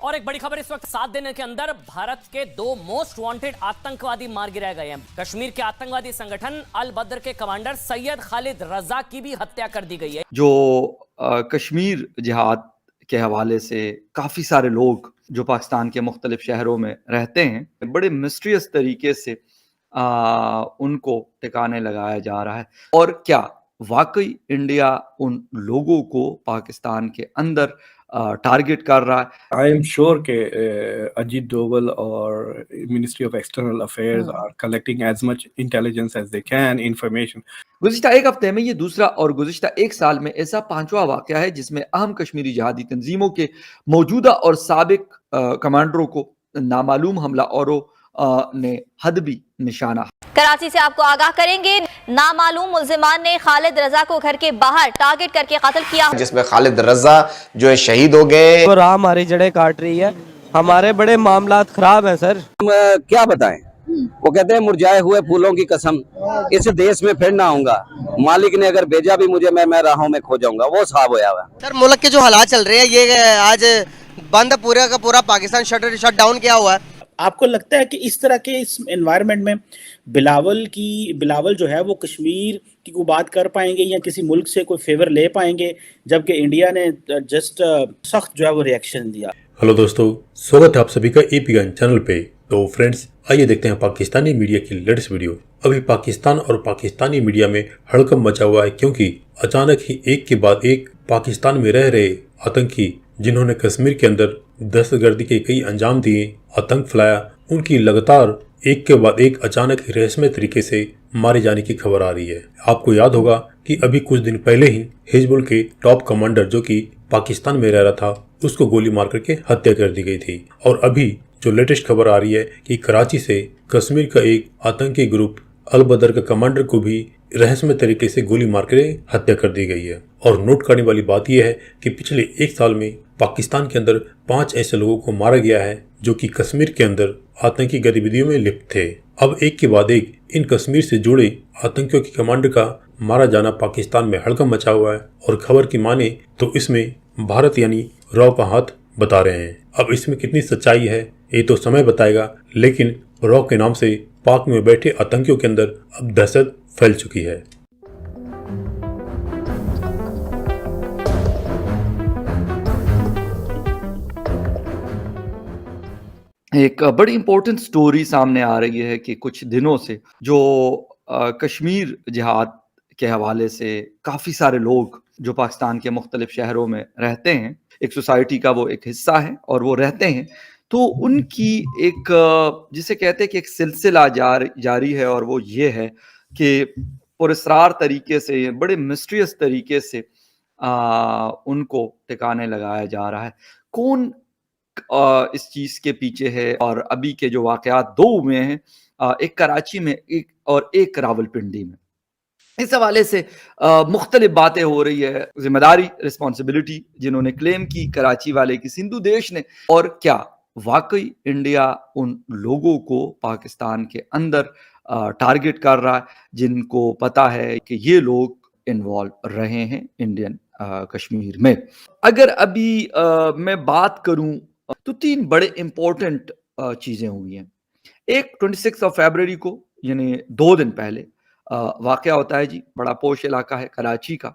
और एक बड़ी खबर इस वक्त 7 दिन के अंदर भारत के 2 मोस्ट वांटेड आतंकवादी मार गिराए गए हैं। कश्मीर के आतंकवादी संगठन अल बद्र के कमांडर सैयद खालिद रजा की भी हत्या कर दी गई है। जो कश्मीर जिहाद के हवाले से काफ़ी सारे लोग जो पाकिस्तान के मुख्तलिफ शहरों में रहते हैं, बड़े मिस्टीरियस तरीके से उनको ठिकाने लगाया जा रहा है। और क्या वाकई इंडिया उन लोगों को पाकिस्तान के अंदर टारगेट कर रहा है? आई एम श्योर के अजीत डोवल और ministry of external affairs are collecting as much intelligence as they can, information. गुज़िश्ता एक हफ्ते में ये दूसरा और गुज़िश्ता एक साल में ऐसा 5वां वाक़या है जिसमें अहम कश्मीरी जिहादी तंजीमों के मौजूदा और साबिक कमांडरों को नामालूम हमलावरों ने हदबी निशाना। कराची से आपको आगाह करेंगे, नामालूम मुल्जिमान ने खालिद रजा को घर के बाहर टारगेट करके कत्ल किया, जिसमें खालिद रजा जो है शहीद हो गए। तो राह हमारी जड़ें काट रही है, हमारे बड़े मामलात खराब हैं सर। क्या बताएं, वो कहते हैं मुरझाए हुए फूलों की कसम, इस देश में फिर ना आऊंगा, मालिक ने अगर भेजा भी मुझे मैं राहों में खो जाऊंगा, वो साहब होया हुआ। सर मुल्क के जो हालात चल रहे हैं, ये आज बंद पूरा का पूरा पाकिस्तान शट डाउन किया हुआ है। आपको लगता है कि इस तरह के इस एनवायरनमेंट में बिलावल जो है वो कश्मीर की कोई बात कर पाएंगे या किसी मुल्क से कोई फेवर ले पाएंगे, जबकि इंडिया ने जस्ट सख्त जो है वो रिएक्शन दिया। हेलो दोस्तों, स्वागत है आप सभी का एपी गन चैनल पे। तो फ्रेंड्स, आइए देखते हैं पाकिस्तानी मीडिया की लेटेस्ट वीडियो। अभी पाकिस्तान और पाकिस्तानी मीडिया में हड़कंप मचा हुआ है, क्योंकि अचानक ही एक के बाद एक पाकिस्तान में रह रहे आतंकी, जिन्होंने कश्मीर के अंदर दहशतगर्दी के कई अंजाम दिए, आतंक फैलाया, उनकी लगातार एक के बाद एक अचानक ही रहस्यमय तरीके से मारे जाने की खबर आ रही है। आपको याद होगा कि अभी कुछ दिन पहले ही हिजबुल के टॉप कमांडर, जो कि पाकिस्तान में रह रहा था, उसको गोली मार करके हत्या कर दी गई थी। और अभी जो लेटेस्ट खबर आ रही है कि कराची से कश्मीर का एक आतंकी ग्रुप अल बदर का कमांडर को भी रहस्यमय तरीके से गोली मार कर हत्या कर दी गई है। और नोट करने वाली बात यह है कि पिछले एक साल में पाकिस्तान के अंदर 5 ऐसे लोगों को मारा गया है जो कि कश्मीर के अंदर आतंकी गतिविधियों में लिप्त थे। अब एक के बाद एक इन कश्मीर से जुड़े आतंकियों के कमांडर का मारा जाना पाकिस्तान में हड़कंप मचा हुआ है। और खबर की माने तो इसमें भारत यानी रॉ का हाथ बता रहे हैं। अब इसमें कितनी सच्चाई है ये तो समय बताएगा, लेकिन रॉ के नाम से पाक में बैठे आतंकियों के अंदर अब दहशत फैल चुकी है। एक बड़ी इंपॉर्टेंट स्टोरी सामने आ रही है कि कुछ दिनों से जो कश्मीर जिहाद के हवाले से काफ़ी सारे लोग जो पाकिस्तान के मुख्तलिफ शहरों में रहते हैं, एक सोसाइटी का वो एक हिस्सा है और वो रहते हैं, तो उनकी एक जिसे कहते हैं कि एक सिलसिला जारी है। और वो ये है कि पुरस्रार तरीके से, बड़े मिस्टीरियस तरीके से उनको ठिकाने लगाया जा रहा है। कौन इस चीज़ के पीछे है? और अभी के जो वाक़यात 2 हुए हैं, एक कराची में एक रावलपिंडी में, इस हवाले से मुख्तलिफ बातें हो रही है। जिम्मेदारी, रिस्पॉन्सिबिलिटी जिन्होंने क्लेम की कराची वाले की सिंधु देश ने, और क्या वाकई इंडिया उन लोगों को पाकिस्तान के अंदर टारगेट कर रहा है जिनको पता है कि ये लोग इन्वॉल्व रहे हैं इंडियन कश्मीर में। अगर अभी मैं बात करूं तो 3 बड़े इंपॉर्टेंट चीज़ें हुई हैं। एक 26 फरवरी को, यानी 2 दिन पहले वाक़या होता है जी, बड़ा पोश इलाका है कराची का।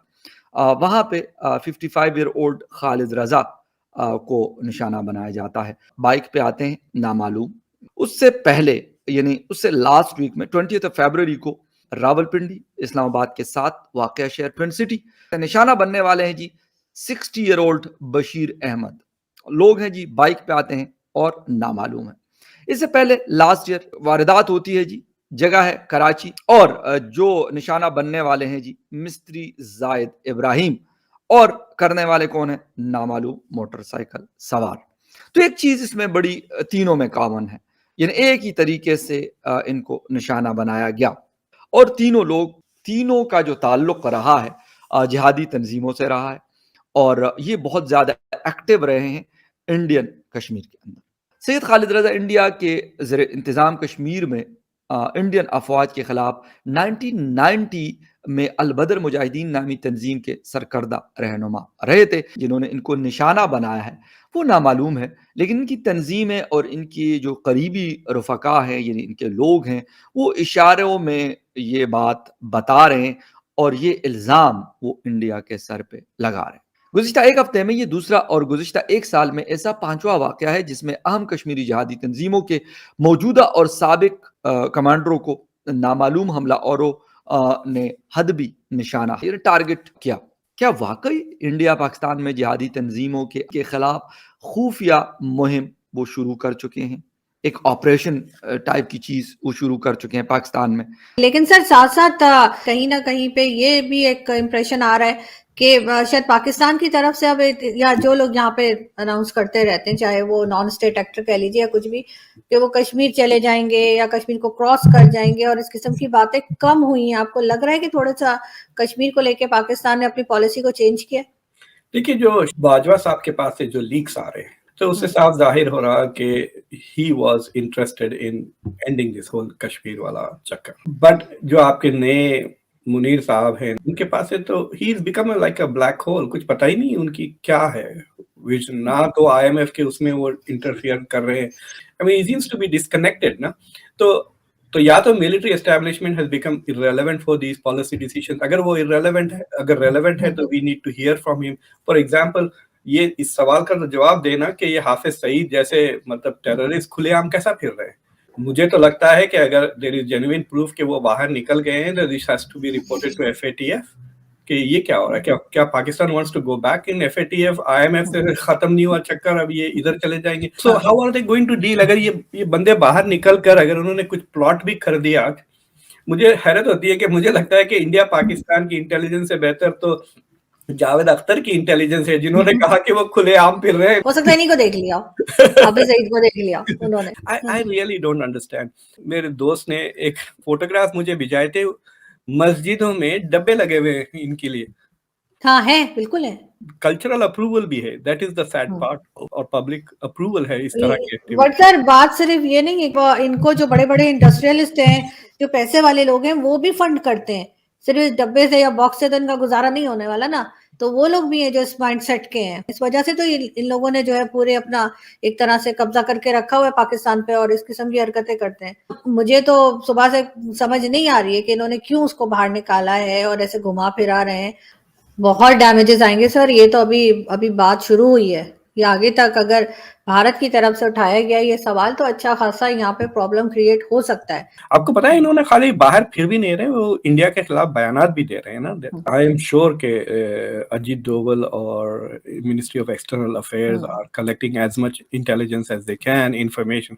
वहाँ पे 55 ईयर ओल्ड खालिद रजा को निशाना बनाया जाता है। बाइक पे आते हैं नामालूम। उससे पहले, यानी उससे लास्ट वीक में 20 फरवरी को रावलपिंडी, इस्लामाबाद के साथ वाक़या शहर ट्विन सिटी, निशाना बनने वाले हैं जी 60 ईयर ओल्ड बशीर अहमद। लोग हैं जी, बाइक पे आते हैं और नामालूम है। इससे पहले लास्ट ईयर वारदात होती है जी, जगह है कराची, और जो निशाना बनने वाले हैं जी मिस्त्री जायद इब्राहिम, और करने वाले कौन है? नामालूम मोटरसाइकिल सवार। तो एक चीज इसमें बड़ी तीनों में कॉमन है, यानी एक ही तरीके से इनको निशाना बनाया गया। और तीनों का जो ताल्लुक रहा है जिहादी तंजीमों से रहा है, और ये बहुत ज्यादा एक्टिव रहे हैं इंडियन कश्मीर के अंदर। सैयद खालिद रजा इंडिया के ज़र इंतज़ाम कश्मीर में इंडियन अफवाज के खिलाफ 1990 में अल बदर मुजाहिदीन नामी तंजीम के सरकर्दा रहनुमा रहे थे, जिन्होंने इनको निशाना बनाया है वो नामालूम है, लेकिन इनकी तंजीमें और इनकी जो करीबी रफ़का हैं यानी इनके लोग हैं वो इशारों में ये बात बता रहे हैं और ये इल्ज़ाम वो इंडिया के सर पे लगा रहे हैं। गुज़िश्ता एक हफ्ते में ये दूसरा और गुज़िश्ता एक साल में ऐसा 5वां वाक़या है जिसमें अहम कश्मीरी जिहादी तंजीमों के मौजूदा और साबिक कमांडरों को नामालूम हमलावरों ने हदबी निशाना टारगेट किया। क्या वाकई इंडिया पाकिस्तान में जिहादी तंजीमों के खिलाफ खुफिया मुहिम वो शुरू कर चुके हैं, एक ऑपरेशन टाइप की चीज वो शुरू कर चुके हैं पाकिस्तान में? लेकिन सर साथ साथ कहीं ना कहीं पे ये भी एक इम्प्रेशन आ रहा है कि शायद पाकिस्तान की तरफ से अब या जो लोग यहाँ पे अनाउंस करते रहते हैं, चाहे वो नॉन स्टेट एक्टर कह लीजिए या कुछ भी, कि वो कश्मीर चले जाएंगे या कश्मीर को क्रॉस कर जाएंगे और इस किस्म की बातें कम हुई हैं। आपको लग रहा है कि थोड़ा सा कश्मीर को लेके पाकिस्तान ने अपनी पॉलिसी को चेंज किया? देखिए, जो बाजवा साहब के पास से जो लीक्स आ रहे हैं तो उससे साफ जाहिर हो रहा कि he was interested in ending this whole Kashmir वाला चक्कर। बट जो आपके नए मुनीर साहब हैं उनके पास है तो he is become like a black hole, कुछ पता ही नहीं उनकी क्या है विजन। ना तो IMF के उसमें वो इंटरफियर कर रहे हैं, I mean he seems to be disconnected ना। तो या तो military establishment has become irrelevant for these policy decisions. अगर वो इररेलेवेंट है, अगर रेलेवेंट है तो we need to hear from him. For example, ये इस सवाल का जवाब देना कि ये हाफिज सईद जैसे मतलब टेररिस्ट खुलेआम कैसा फिर रहे हैं। मुझे तो लगता है कि अगर देयर इज जेन्युइन प्रूफ कि वो बाहर निकल गए हैं तो this has to be reported to FATF कि ये क्या हो रहा है। क्या Pakistan wants to go back in FATF? IMF से खत्म नहीं हुआ चक्कर, अब ये इधर चले जाएंगे। So how are they going to deal? अगर ये बंदे बाहर निकल कर अगर उन्होंने कुछ प्लॉट भी कर दिया, मुझे हैरत होती है कि मुझे लगता है कि इंडिया पाकिस्तान की इंटेलिजेंस से बेहतर तो जावेद अख्तर की इंटेलिजेंस है, जिन्होंने कहा कि वो खुलेआम फिर रहे हैं। हो सकता है इन्हीं को देख लिया, हाफिज सईद को देख लिया उन्होंने। I really don't understand. मेरे दोस्त ने एक फोटोग्राफ मुझे भिजाए थे, मस्जिदों में डब्बे लगे हुए हैं इनके लिए। हाँ है, बिल्कुल है। कल्चरल अप्रूवल भी है, that is the sad part, और पब्लिक अप्रूवल है इस तरह की। बट सर बात सिर्फ ये नहीं है, इनको जो बड़े बड़े इंडस्ट्रियलिस्ट हैं, जो पैसे वाले लोग हैं, वो भी फंड करते हैं। सिर्फ इस डब्बे से या बॉक्स से तो इनका गुजारा नहीं होने वाला ना, तो वो लोग भी हैं जो इस माइंडसेट के हैं। इस वजह से तो इन लोगों ने जो है पूरे अपना एक तरह से कब्जा करके रखा हुआ है पाकिस्तान पे और इस किस्म की हरकतें करते हैं। मुझे तो सुबह से समझ नहीं आ रही है कि इन्होंने क्यों उसको बाहर निकाला है और ऐसे घुमा फिरा रहे हैं। बहुत डैमेजेस आएंगे सर, ये तो अभी बात शुरू हुई है। ये आगे तक अगर भारत की तरफ से उठाया गया ये सवाल तो अच्छा खासा यहाँ पे प्रॉब्लम क्रिएट हो सकता है। आपको पता है इन्होंने खाली बाहर फिर भी नहीं रहे, वो इंडिया के खिलाफ बयानात भी दे रहे हैं ना। आई एम श्योर के अजीत डोवल और ministry of external affairs are collecting as much intelligence as they can, information.